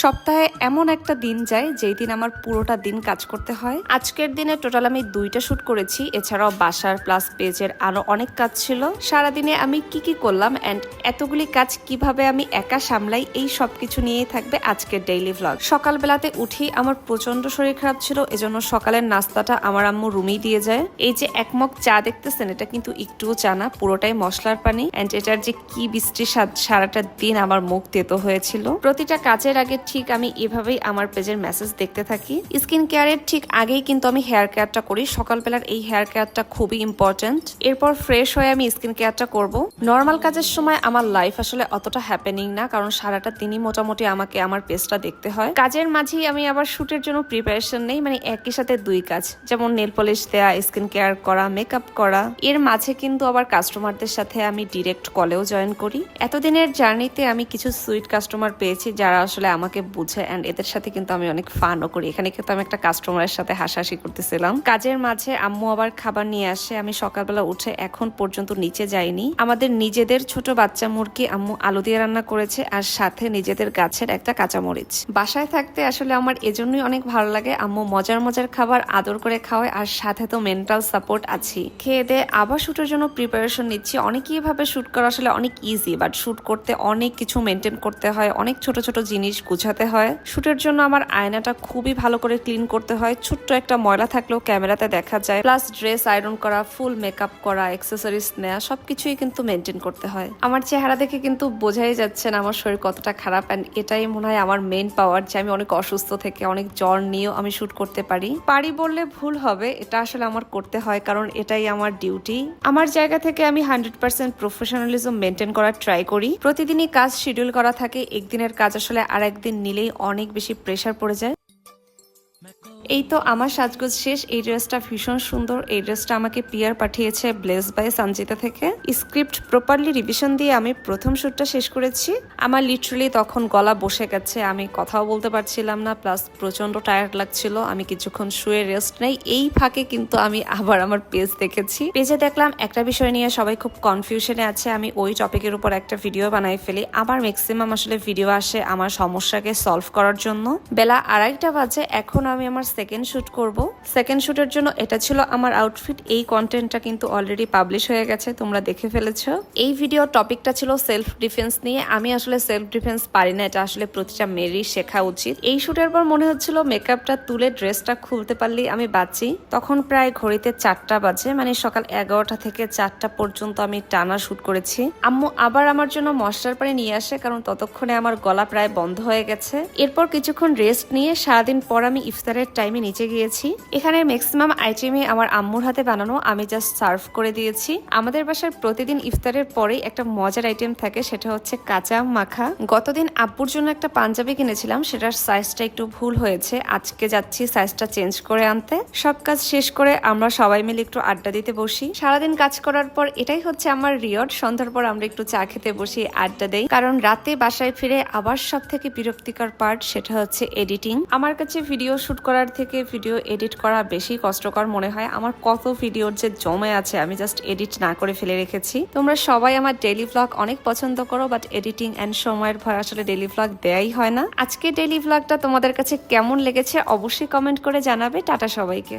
সপ্তাহে এমন একটা দিন যায় যেই দিন আমার পুরোটা দিন কাজ করতে হয়। আজকের দিনে টোটাল আমি 2টা শুট করেছি, এছাড়াও বাসার প্লাস পেজের আরো অনেক কাজ ছিল। সারাদিনে আমি কি করলাম এন্ড এতগুলি কাজ কিভাবে আমি একা সামলাই, এই সবকিছু নিয়েই থাকবে আজকের ডেইলি ভ্লগ। সকালবেলাতে উঠি আমার প্রচন্ড শরীর খারাপ ছিল, এজন্য সকালের নাস্তাটা আমার আম্মু রুমেই দিয়ে যায়। এই যে এক মগ চা দেখতেছেন, এটা কিন্তু একটুও চা না, পুরোটাই মশলার পানি। এন্ড এটার যে কি বৃষ্টির স্বাদ, সারাটা দিন আমার মুখ তেতো হয়েছিল। প্রতিটা কাজের আগে ঠিক আমি এভাবেই আমার পেজের মেসেজ দেখতে থাকি। স্কিন কেয়ারের ঠিক আগেই কিন্তু আমি হেয়ার কেয়ারটা করি। সকালবেলার এই হেয়ার কেয়ারটা খুবই ইম্পর্টেন্ট। এরপর ফ্রেশ হয়ে আমি স্কিন কেয়ারটা করব। নর্মাল কাজের সময় আমার লাইফ আসলে অতটা হ্যাপেনিং না, কারণ সারাটা দিনই মোটামুটি আমাকে আমার পেজটা দেখতে হয়। কাজের মাঝেই আমি আবার শুটের জন্য প্রিপারেশন নেই, মানে একই সাথে 2 কাজ, যেমন নেল পলিশ দেয়া, স্কিন কেয়ার করা, মেকআপ করা। এর মাঝে কিন্তু আবার কাস্টমারদের সাথে আমি ডিরেক্ট কলেও জয়েন করি। এতদিনের জার্নিতে আমি কিছু সুইট কাস্টমার পেয়েছি যারা আসলে আমাকে বুঝে, এন্ড এদের সাথে কিন্তু আমি অনেক ফানও করি। এখানে কিন্তু আমি একটা কাস্টমারের সাথে হাসাহাসি করতেছিলাম। কাজের মাঝে আম্মু আবার খাবার নিয়ে আসে। আমি সকালবেলা উঠে এখন পর্যন্ত নিচে যাইনি। আমাদের নিজেদের ছোট বাচ্চা মুরগি আম্মু আলু দিয়ে রান্না করেছে, আর সাথে নিজেদের গাছের একটা কাঁচামরিচ। বাসায় থাকতে আসলে আমার এজন্যই অনেক ভালো লাগে, আম্মু মজার মজার খাবার আদর করে খাওয়ায়, আর সাথে তো মেন্টাল সাপোর্ট আছি। খেয়ে দিয়ে আবার শুটের জন্য প্রিপারেশন নিচ্ছি। অনেকেই ভাবে শুট করা আসলে অনেক ইজি, বাট শুট করতে অনেক কিছু মেনটেন করতে হয়, অনেক ছোট ছোট জিনিস গুছাতে হয়। শুটের জন্য আমার আয়নাটা খুবই ভালো করে ক্লিন করতে হয়। ছোট্ট একটা ময়লা থাকলেও ক্যামেরাতে দেখা যায়, প্লাস ড্রেস আয়রন করা, ফুল মেকআপ করা, অ্যাক্সেসরিজ নেওয়া, সবকিছুই কিন্তু মেনটেন করতে হয়। আমার চেহারা দেখে কিন্তু বোঝাই যাচ্ছে না আমার শরীর কতটা খারাপ, এন্ড এটাই মনে হয় আমার মেইন পাওয়ার, যে আমি অনেক অসুস্থ থেকে, অনেক জ্বর নিয়েও আমি শুট করতে পারি বললে ভুল হবে। এটা আসলে আমার করতে হয়, কারণ এটাই আমার ডিউটি। আমার জায়গা থেকে আমি 100% প্রফেশনালিজম মেনটেন করার ট্রাই করি। প্রতিদিনই কাজ শিডিউল করা থাকে, একদিনের কাজ আসলে আর একদিন নিলেই অনেক বেশি প্রেসার পড়ে যায়। এই তো আমার সাজগোজ শেষ। এই ড্রেসটা ভীষণ সুন্দর। এই ড্রেসটা আমাকে পিয়ার পাঠিয়েছে ব্লেস বাই সঞ্জিতা থেকে। স্ক্রিপ্ট প্রপারলি রিভিশন দিয়ে আমি প্রথম শুটটা শেষ করেছি। আমার লিটারালি তখন গলা বসে গেছে, আমি কথাও বলতে পারছিলাম না, প্লাস প্রচন্ড টায়ার্ড লাগছিল। আমি কিছুক্ষণ শুয়ে রেস্ট নেই। এই ফাঁকে কিন্তু আমি আবার আমার পেজ দেখেছি। পেজে দেখলাম একটা বিষয় নিয়ে সবাই খুব কনফিউশনে আছে। আমি ওই টপিকের উপর একটা ভিডিও বানাই ফেলি। আমার ম্যাক্সিমাম আসলে ভিডিও আসে আমার সমস্যাকে সলভ করার জন্য। বেলা 2:30 বাজে। এখন আমি আমার সেকেন্ড শুট করব। সেকেন্ড শুটের জন্য এটা ছিল আমার আউটফিট। এই কন্টেন্টটা কিন্তু অলরেডি পাবলিশ হয়ে গেছে, তোমরা দেখে ফেলেছো। এই ভিডিও টপিকটা ছিল সেলফ ডিফেন্স নিয়ে। আমি আসলে সেলফ ডিফেন্স পারি না, এটা আসলে প্রতিটা মেয়েরই শেখা উচিত। এই শুটের পর মনে হচ্ছিল মেকআপটা তুলে ড্রেসটা খুলতে পারলেই আমি বাঁচি। তখন প্রায় ঘড়িতে 4টা বাজে, মানে সকাল 11টা থেকে 4টা পর্যন্ত আমি টানা শুট করেছি। আম্মু আবার আমার জন্য মশলার পানি নিয়ে আসে, কারণ ততক্ষণে আমার গলা প্রায় বন্ধ হয়ে গেছে। এরপর কিছুক্ষণ রেস্ট নিয়ে সারাদিন পর আমি ইফতারের টাইমে নিচে গিয়েছি। এখানে ম্যাক্সিমাম আইটেমই আমার আম্মুর হাতে বানানো, আমি জাস্ট সার্ভ করে দিয়েছি। আমাদের বাসার প্রতিদিন ইফতারের পরেই একটা মজার আইটেম থাকে, সেটা হচ্ছে কাঁচা আম মাখা। গতদিন আব্বুর জন্য একটা পাঞ্জাবি কিনেছিলাম, সেটার সাইজটা একটু ভুল হয়েছে। আজকে যাচ্ছি সাইজটা চেঞ্জ করে আনতে। সব কাজ শেষ করে আমরা সবাই মিলে একটু আড্ডা দিতে বসি। সারাদিন কাজ করার পর এটাই হচ্ছে আমার রিওয়ার্ড। সন্ধ্যার পর আমরা একটু চা খেতে বসি, আড্ডা দেই, কারণ রাতে বাসায় ফিরে আবার সব থেকে বিরক্তিকর পার্ট, সেটা হচ্ছে এডিটিং। আমার কাছে ভিডিও শুট করার থেকে ভিডিও এডিট করা বেশি কষ্টকর মনে হয়। আমার কত ভিডিওর যে জমে আছে, আমি জাস্ট এডিট না করে ফেলে রেখেছি। তোমরা সবাই আমার ডেইলি ভ্লগ অনেক পছন্দ করো, বাট এডিটিং এন্ড সময়ের ভয় আসলে ডেইলি ভ্লগ দেয়াই হয় না। আজকে ডেইলি ভ্লগটা তোমাদের কাছে কেমন লেগেছে অবশ্যই কমেন্ট করে জানাবে। টাটা সবাইকে।